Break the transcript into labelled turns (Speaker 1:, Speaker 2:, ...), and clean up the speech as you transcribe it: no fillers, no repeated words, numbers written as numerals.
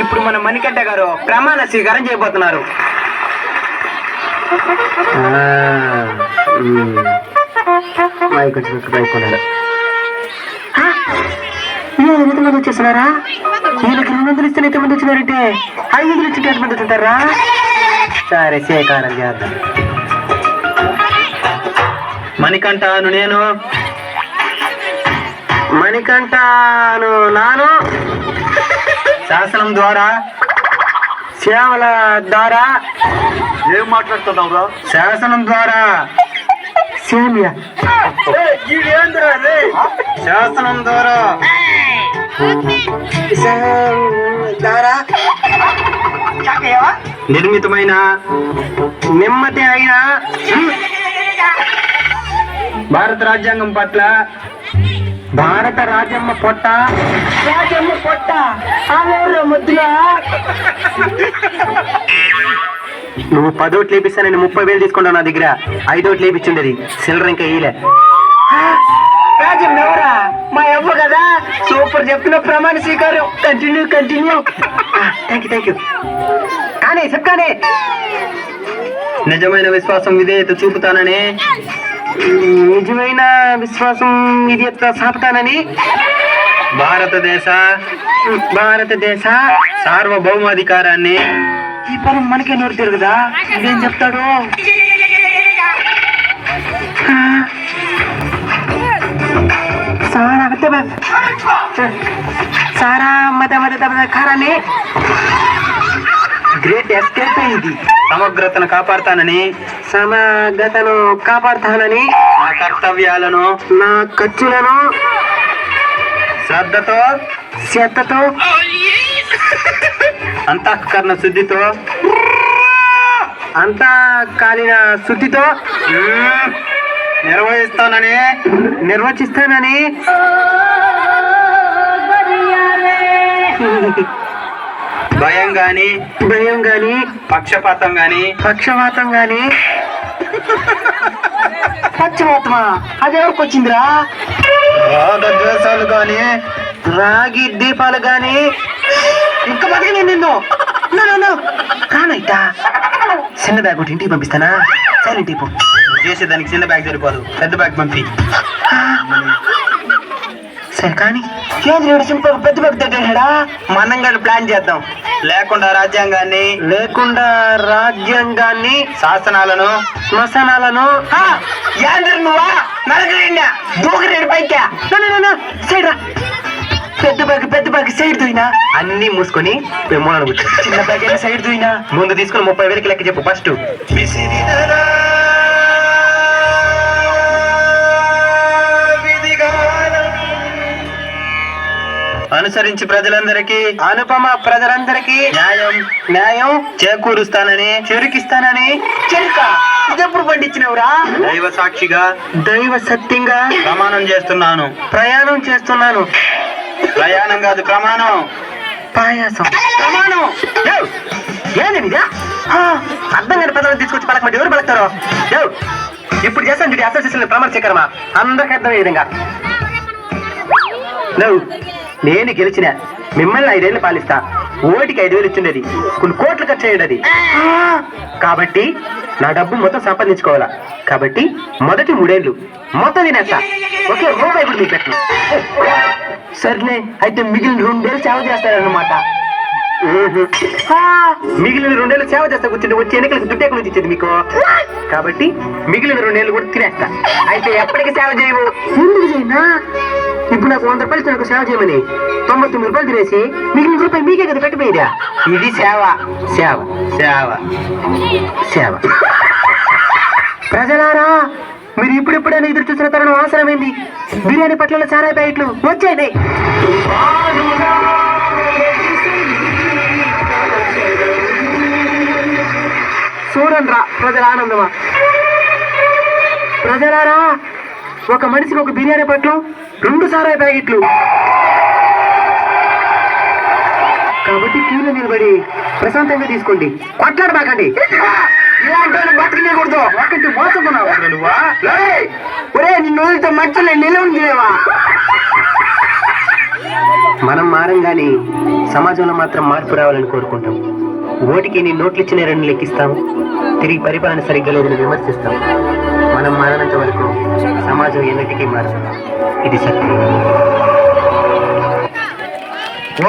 Speaker 1: ఇప్పుడు మన మణికంఠ గారు ప్రమాణ స్వీకారం చేయబోతున్నారు. ఎంతమంది వచ్చేస్తున్నారా? వీళ్ళకి 200 ఇస్తే ఎంతమంది వచ్చినారంటే 500 ఇచ్చి ఎంతమంది వచ్చుంటారా? సరే స్వీకారం చేద్దాం. మణికంఠను నేను, మణికంఠను నాను శాసనం ద్వారా, శ్యామల ద్వారా. ఏం మాట్లాడుతున్నావు? శాసనం ద్వారా సేమియా శాసనం ద్వారా నిర్మితమైన నెమ్మది అయిన భారత రాజ్యాంగం పట్ల భారత రాజ్యమ్మ పొట్ట ముద్దులా నువ్వు 10 ఓట్లు వేపిస్తా, నేను 30,000 తీసుకుంటావు నా దగ్గర. 5 ఓట్లు వేపించుండేది సిల్లర్ ఇంకా ఇయలే. రాజ్యం ఎవరా? మా అవ్వ కదా. సూపర్ చెప్తున్న ప్రమాణ స్వీకారం. Continue thank you. కానీ చెప్పానే నిజమైన విశ్వాసం విధేయత చూపుతానని, నిజమైన విశ్వాసం విధేయత సాపుతానని భారతదేశ సార్వభౌమాధికారాన్ని. ఈ పరం మనకే నోరు తిరుగుదా? ఇదేం చెప్తాడు? సారా మతాన్ని గ్రేట్ ఎస్కేప్ అయింది. సమగ్రతను కాపాడుతానని నా కర్తవ్యాలను, నా ఖర్చులను శ్రద్ధతో అంతఃకరణ శుద్ధితో, అంతఃకాలీన శుద్ధితో నిర్వచిస్తానని భయం గాని పక్షపాతం గాని పక్షపాతమా? అది ఎవరికి వచ్చిందిరా? రాగద్వేషాలు గాని రాగి దీపాలు గాని ఇంకా బతికి నిన్ను కానైతా. చిన్న బ్యాగ్ ఒకటి ఇంటికి పంపిస్తానా? సైలెంట్ అయిపో. చేసేదానికి చిన్న బ్యాగ్ సరిపోదు, పెద్ద బ్యాగ్ పంపి. సరే కానీ సింపుల్ పెద్ద బ్యాగ్ తగ్గాడా? మనంగా ప్లాన్ చేద్దాం. లేకుండా రాజ్యాంగాన్ని శాసనాలను శ్మశానాలను నువ్వా నరకలేండా దూకరేడు పైకా పెద్ద బ్యాగ్ సైడ్ దూయినా అన్ని మూసుకొని చిన్న బ్యాగ్ సైడ్ దూయినా ముందు తీసుకుని 30,000 లెక్క చెప్పు. ఫస్ట్ అనుసరించి అనుపమ ప్రజలందరికీ న్యాయం చేకూరుస్తానని ఇదెప్పుడు పండించినవురా? దైవ సాక్షిగా దైవ సత్యంగా ప్రయాణం చేస్తున్నాను. ప్రయాణం కాదు ప్రమాణం. పాయాసం ప్రమాణం. ఏనిదా అర్థం కాని పదాలు తీసుకొచ్చి పలకమంటే ఎవరు పలుకుతారో? ఇప్పుడు చేస్తాను చూడు అసోసియేషన్ ప్రమాణ స్వీకారమా అందరికి అర్థమయ్యే విధంగా. నేను గెలిచిన మిమ్మల్ని 5 ఏళ్ళు పాలిస్తా. ఓటికి 5,000 ఇచ్చిండేది, కొన్ని కోట్లు ఖర్చు అయ్యేది. కాబట్టి నా డబ్బు మొత్తం సంపాదించుకోవాలా. కాబట్టి మొదటి 3 ఏళ్ళు మొత్తం తినేస్తా. ఓకే రూపాయి కూడా మీకు పెట్టను. సర్లే అయితే మిగిలిన 2 ఏళ్ళు సేవ చేస్తారన్నమాట. మిగిలిన 2 ఏళ్ళు సేవ చేస్తా కూర్చుంటే వచ్చి ఎన్నికలకు దుడ్డేకు నుంచి ఇచ్చేది మీకు. కాబట్టి మిగిలిన 2 ఏళ్ళు కూడా తినేస్తా. అయితే ఎప్పటికీ సేవ చేయవు. ఎందుకు చేయనా? ఇప్పుడు నాకు 100 రూపాయలు నాకు సేవ చేయమని 99 రూపాయలు తినేసి మిగిలిన రూపాయలు మీకే కదా పెట్టిపోయేదా? ఇది సేవ. ప్రజలారా, మీరు ఇప్పుడెప్పుడైనా ఎదురు చూసిన తరుణం అవసరమైంది. బిర్యానీ పట్ల సారాయి ప్యాకెట్లు వచ్చేది. చూడండిరా ప్రజల ఆనందమా. ప్రజలారా, ఒక మనిషికి ఒక బిర్యానీ పట్లు, 2 సారాయి ప్యాకెట్లు. కాబట్టి క్యూలో నిలబడి ప్రశాంతంగా తీసుకోండి. కొట్లాడబాకండి. ఇలాంటి బతకనేకూడదు. ఒకటి మోసకున్నావు నువ్వా? ఒరే నిన్ను వదిలితే మంచిలో నిలవ ఉందిలేవా? మనం మారం గాని సమాజంలో మాత్రం మార్పు రావాలని కోరుకుంటాం. ఓటికి నీ నోట్లు ఇచ్చిన 2 లెక్కిస్తాము, తిరిగి పరిపాలన సరిగ్గా లేదని విమర్శిస్తాం. మనం మారినంత వరకు సమాజం ఎన్నటికీ మారదు. ఇది సత్యం.